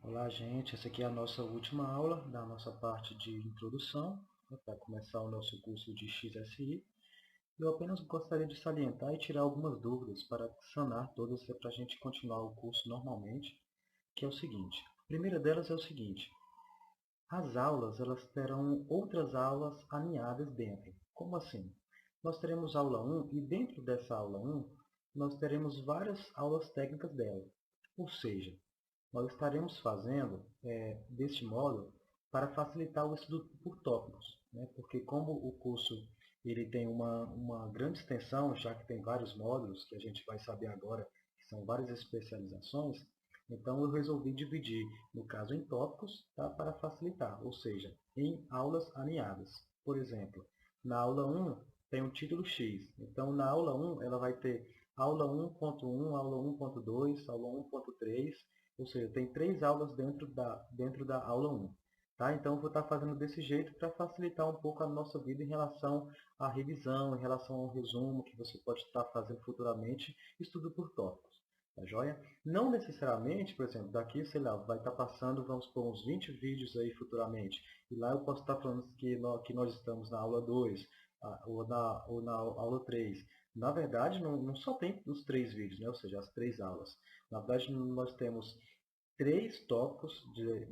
Olá, gente. Essa aqui é a nossa última aula da nossa parte de introdução, né, para começar o nosso curso de XSI. Eu apenas gostaria de salientar e tirar algumas dúvidas para sanar todas, para a gente continuar o curso normalmente, que é o seguinte. A primeira delas é o seguinte: as aulas elas terão outras aulas aninhadas dentro. Como assim? Nós teremos aula 1 e dentro dessa aula 1 nós teremos várias aulas técnicas dela. Ou seja, nós estaremos fazendo deste modo para facilitar o estudo por tópicos, né? Porque como o curso ele tem uma grande extensão, já que tem vários módulos, que a gente vai saber agora, que são várias especializações, então eu resolvi dividir, no caso, em tópicos, tá? Para facilitar, ou seja, em aulas alinhadas. Por exemplo, na aula 1 tem o título X, então na aula 1 ela vai ter aula 1.1, aula 1.2, aula 1.3, ou seja, tem 3 aulas dentro da aula 1. Tá? Então, eu vou estar fazendo desse jeito para facilitar um pouco a nossa vida em relação à revisão, em relação ao resumo que você pode estar fazendo futuramente, estudo por tópicos. Tá joia? Não necessariamente, por exemplo, daqui, sei lá, vai estar passando, vamos por uns 20 vídeos aí futuramente, e lá eu posso estar falando que nós estamos na aula 2, ou na aula 3. Na verdade, não só tem os 3 vídeos, né? Ou seja, as 3 aulas. Na verdade, nós temos 3 tópicos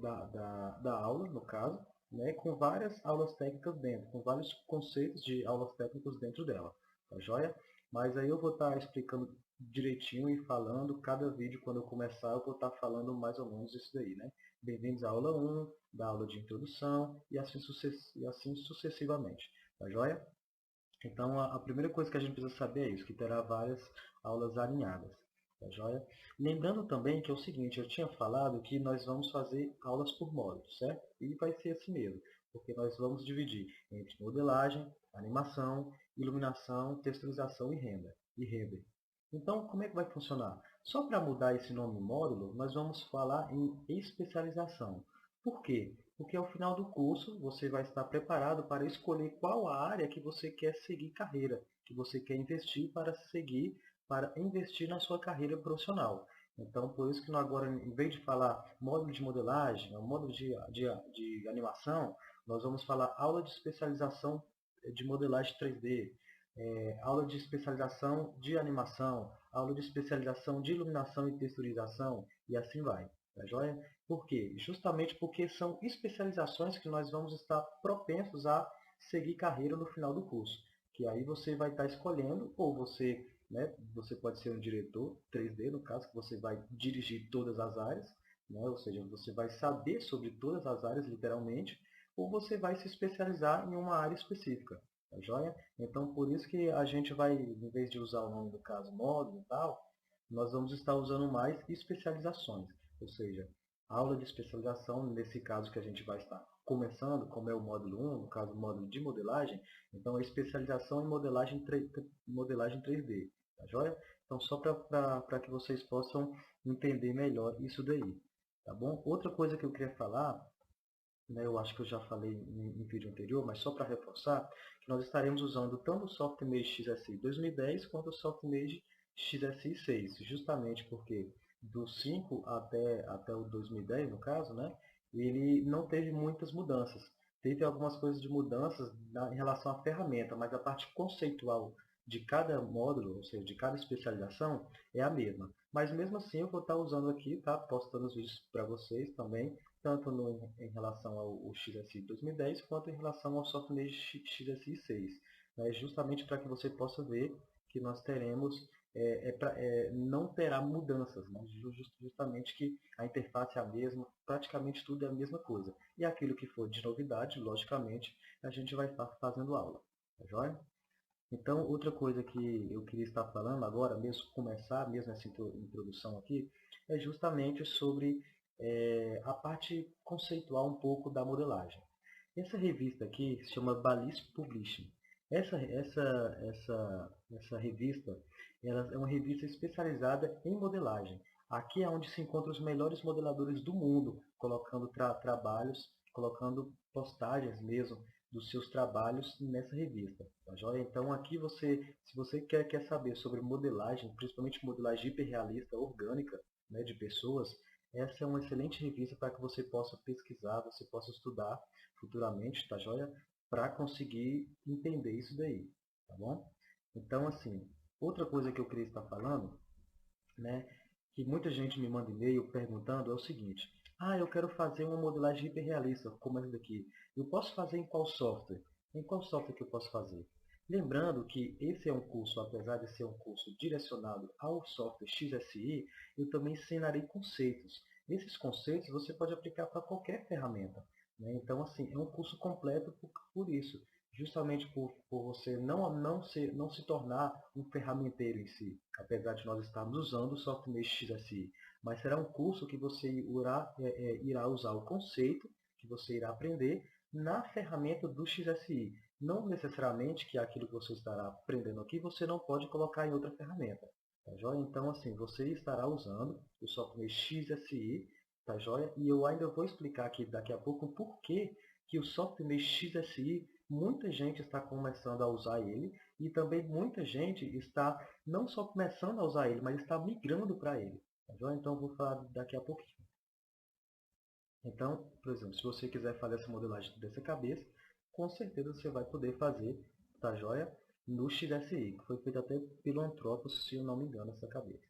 da aula, no caso, né, com várias aulas técnicas dentro, com vários conceitos de aulas técnicas dentro dela, tá joia? Mas aí eu vou estar explicando direitinho e falando, cada vídeo, quando eu começar, eu vou estar falando mais ou menos isso daí, né? Bem-vindos à aula 1, da aula de introdução, e assim sucessivamente, tá joia? Então, a primeira coisa que a gente precisa saber é isso, que terá várias aulas alinhadas. Tá joia? Lembrando também que é o seguinte, eu tinha falado que nós vamos fazer aulas por módulos, certo? E vai ser assim mesmo, porque nós vamos dividir entre modelagem, animação, iluminação, texturização e render. Então, como é que vai funcionar? Só para mudar esse nome módulo, nós vamos falar em especialização. Por quê? Porque ao final do curso você vai estar preparado para escolher qual a área que você quer seguir carreira, que você quer investir para investir na sua carreira profissional. Então, por isso que nós agora, em vez de falar módulo de modelagem, ou módulo de animação, nós vamos falar aula de especialização de modelagem 3D, aula de especialização de animação, aula de especialização de iluminação e texturização, e assim vai. Tá joia? Por quê? Justamente porque são especializações que nós vamos estar propensos a seguir carreira no final do curso. Que aí você vai estar escolhendo, ou você, né, você pode ser um diretor 3D, no caso, que você vai dirigir todas as áreas, né, ou seja, você vai saber sobre todas as áreas, literalmente, ou você vai se especializar em uma área específica. Tá joia? Então, por isso que a gente vai, em vez de usar o nome do caso módulo e tal, nós vamos estar usando mais especializações. Ou seja, aula de especialização, nesse caso que a gente vai estar começando, como é o módulo 1, no caso o módulo de modelagem, então é especialização em modelagem 3D. Tá joia? Então, só para que vocês possam entender melhor isso daí. Tá bom? Outra coisa que eu queria falar, né, eu acho que eu já falei em vídeo anterior, mas só para reforçar, que nós estaremos usando tanto o SoftMage XSI 2010 quanto o SoftMage XSI 6, justamente porque do 5 até o 2010, no caso, né, ele não teve muitas mudanças. Teve algumas coisas de mudanças em relação à ferramenta, mas a parte conceitual de cada módulo, ou seja, de cada especialização, é a mesma. Mas mesmo assim eu vou estar usando aqui, tá, postando os vídeos para vocês também, tanto em relação ao XSI 2010 quanto em relação ao software XSI 6, né? Justamente para que você possa ver que nós teremos, não terá mudanças, né? Justamente que a interface é a mesma, praticamente tudo é a mesma coisa. E aquilo que for de novidade, logicamente, a gente vai estar fazendo aula. Tá joia? Então, outra coisa que eu queria estar falando agora, mesmo começar mesmo essa introdução aqui, é justamente sobre a parte conceitual um pouco da modelagem. Essa revista aqui se chama Balist Publishing. Essa revista ela é uma revista especializada em modelagem. Aqui é onde se encontram os melhores modeladores do mundo, colocando trabalhos, colocando postagens mesmo dos seus trabalhos nessa revista. Tá joia? Então aqui se você quer saber sobre modelagem, principalmente modelagem hiperrealista orgânica, né, de pessoas, essa é uma excelente revista para que você possa pesquisar, você possa estudar futuramente, tá joia? Para conseguir entender isso daí, tá bom? Então, assim, outra coisa que eu queria estar falando, né, que muita gente me manda e-mail perguntando é o seguinte: ah, eu quero fazer uma modelagem hiperrealista, como essa daqui. Eu posso fazer em qual software? Em qual software que eu posso fazer? Lembrando que esse é um curso, apesar de ser um curso direcionado ao software XSI, eu também ensinarei conceitos. Esses conceitos você pode aplicar para qualquer ferramenta, né? Então, assim, é um curso completo por isso, justamente por você não se tornar um ferramenteiro em si, apesar de nós estarmos usando o software XSI. Mas será um curso que você irá usar o conceito que você irá aprender na ferramenta do XSI. Não necessariamente que aquilo que você estará aprendendo aqui você não pode colocar em outra ferramenta. Tá joia? Então, assim, você estará usando o software XSI, tá joia? E eu ainda vou explicar aqui daqui a pouco o porquê que o software XSI, muita gente está começando a usar ele e também muita gente está não só começando a usar ele, mas está migrando para ele. Tá joia? Então, eu vou falar daqui a pouquinho. Então, por exemplo, se você quiser fazer essa modelagem dessa cabeça, com certeza você vai poder fazer, tá joia? No XSI, que foi feito até pelo Anthropos, se eu não me engano, essa cabeça,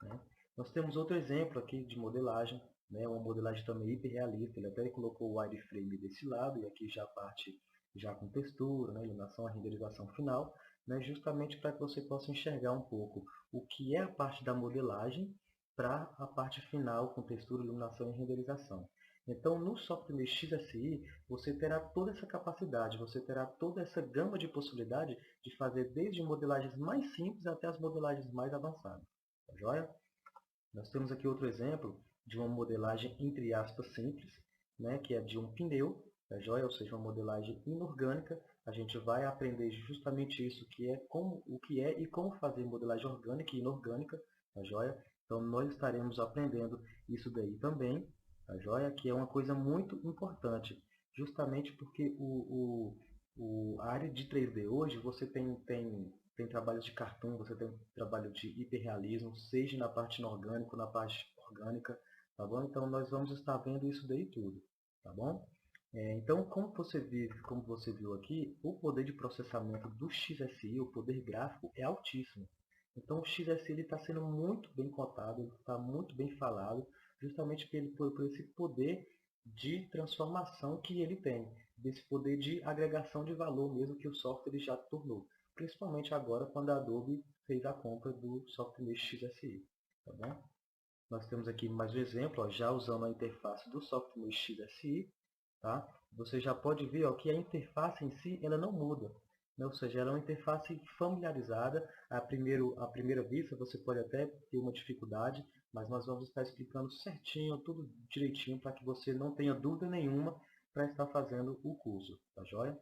né? Nós temos outro exemplo aqui de modelagem, né? Uma modelagem também hiperrealista. Ele até colocou o wireframe desse lado e aqui já parte já com textura, né? Iluminação, a renderização final, né? Justamente para que você possa enxergar um pouco o que é a parte da modelagem para a parte final com textura, iluminação e renderização. Então, no software XSI, você terá toda essa capacidade, você terá toda essa gama de possibilidade de fazer desde modelagens mais simples até as modelagens mais avançadas. Tá joia? Nós temos aqui outro exemplo de uma modelagem, entre aspas, simples, né, que é de um pneu, tá joia? Ou seja, uma modelagem inorgânica. A gente vai aprender justamente isso, o que é e como fazer modelagem orgânica e inorgânica, tá joia? Então, nós estaremos aprendendo isso daí também, tá joia? Que é uma coisa muito importante, justamente porque a área de 3D hoje, você tem trabalhos de cartoon, você tem trabalho de hiperrealismo, seja na parte inorgânica ou na parte orgânica, tá bom? Então, nós vamos estar vendo isso daí tudo, tá bom? Então, como você viu aqui, o poder de processamento do XSI, o poder gráfico, é altíssimo. Então, o XSI está sendo muito bem cotado, está muito bem falado, justamente por esse poder de transformação que ele tem, desse poder de agregação de valor mesmo que o software ele já tornou, principalmente agora quando a Adobe fez a compra do software XSI. Tá bom? Nós temos aqui mais um exemplo, ó, já usando a interface do software XSI. Tá? Você já pode ver ó, que a interface em si ela não muda, né? Ou seja, ela é uma interface familiarizada. À primeira vista você pode até ter uma dificuldade, mas nós vamos estar explicando certinho, tudo direitinho, para que você não tenha dúvida nenhuma para estar fazendo o curso. Tá joia?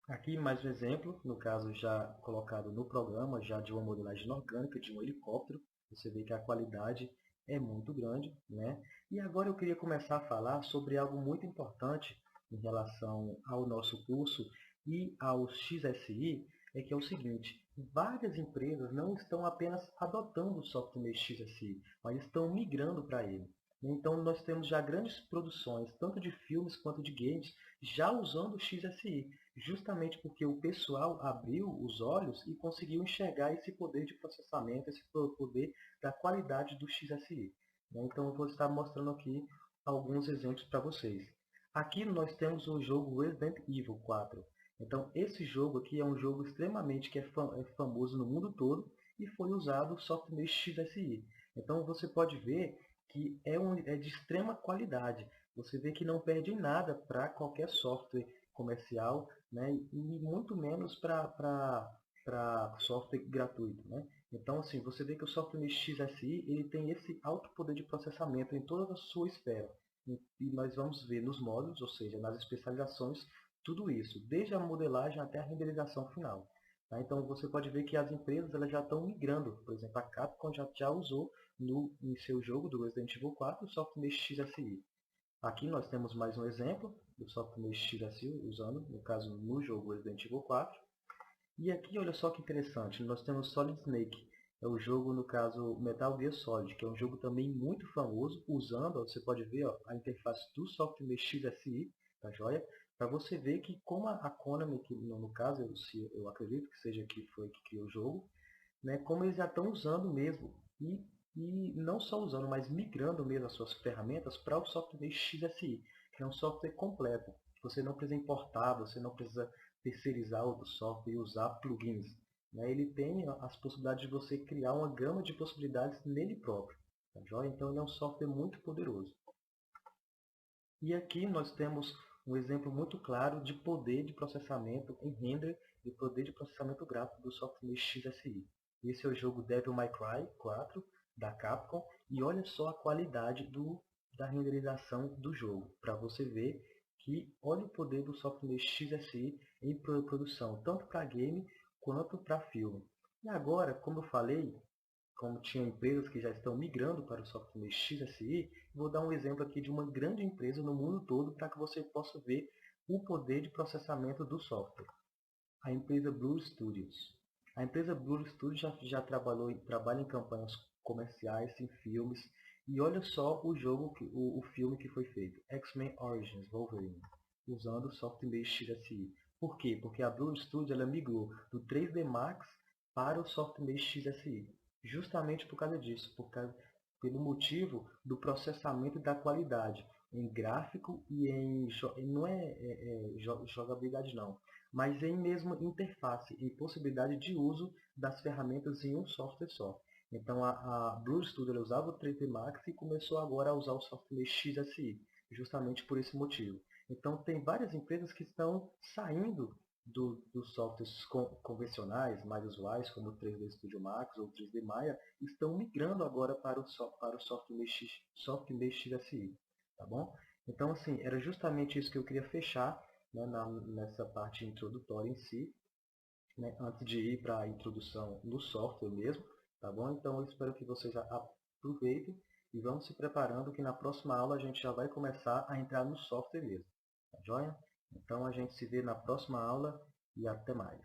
Aqui mais um exemplo, no caso já colocado no programa, já de uma modelagem orgânica de um helicóptero. Você vê que a qualidade é muito grande, né? E agora eu queria começar a falar sobre algo muito importante em relação ao nosso curso e ao XSI, é que é o seguinte: várias empresas não estão apenas adotando o software XSI, mas estão migrando para ele. Então, nós temos já grandes produções, tanto de filmes quanto de games, já usando o XSI, justamente porque o pessoal abriu os olhos e conseguiu enxergar esse poder de processamento, esse poder da qualidade do XSI. Então, eu vou estar mostrando aqui alguns exemplos para vocês. Aqui nós temos o jogo Resident Evil 4. Então, esse jogo aqui é um jogo extremamente que é famoso no mundo todo e foi usado o software XSI. Então, você pode ver que é de extrema qualidade. Você vê que não perde em nada para qualquer software comercial, né? E muito menos para software gratuito, né? Então, assim, você vê que o software XSI ele tem esse alto poder de processamento em toda a sua esfera. E nós vamos ver nos módulos, ou seja, nas especializações, tudo isso, desde a modelagem até a renderização final. Tá? Então, você pode ver que as empresas elas já estão migrando. Por exemplo, a Capcom já usou em seu jogo do Resident Evil 4 o software XSI. Aqui nós temos mais um exemplo do software XSI usando, no caso, no jogo Resident Evil 4. E aqui, olha só que interessante, nós temos Solid Snake. é o jogo, no caso, Metal Gear Solid, que é um jogo também muito famoso, usando, ó, você pode ver, ó, a interface do software XSI, tá joia? Para você ver que como a Konami, que no caso eu acredito que seja que foi que criou o jogo, né, como eles já estão usando mesmo, e não só usando, mas migrando mesmo as suas ferramentas para o software XSI, que é um software completo. Você não precisa importar, você não precisa terceirizar outro software e usar plugins, né? Ele tem as possibilidades de você criar uma gama de possibilidades nele próprio. Tá joia? Então ele é um software muito poderoso. E aqui nós temos um exemplo muito claro de poder de processamento em render e poder de processamento gráfico do software XSI. Esse é o jogo Devil May Cry 4 da Capcom e olha só a qualidade da renderização do jogo, para você ver que olha o poder do software XSI em produção, tanto para game quanto para filme. E agora, como eu falei, como tinha empresas que já estão migrando para o software XSI, vou dar um exemplo aqui de uma grande empresa no mundo todo para que você possa ver o poder de processamento do software. A empresa Blur Studios. A empresa Blur Studios já trabalha em campanhas comerciais, em filmes, e olha só o jogo, o filme que foi feito, X-Men Origins Wolverine, usando o software XSI. Por quê? Porque a Blur Studios ela migrou do 3D Max para o software XSI. Justamente por causa disso, pelo motivo do processamento da qualidade em gráfico e não jogabilidade não, mas em mesmo interface e possibilidade de uso das ferramentas em um software só. Então a Blur Studio usava o 3D Max e começou agora a usar o software XSI, justamente por esse motivo. Então tem várias empresas que estão saindo dos softwares convencionais, mais usuais, como o 3D Studio Max ou o 3D Maya, estão migrando agora para o software XSI. Tá bom? Então, assim, era justamente isso que eu queria fechar, né, nessa parte introdutória em si, né, antes de ir para a introdução no software mesmo. Tá bom? Então, eu espero que vocês aproveitem e vão se preparando que na próxima aula a gente já vai começar a entrar no software mesmo. Tá joia? Então a gente se vê na próxima aula e até mais.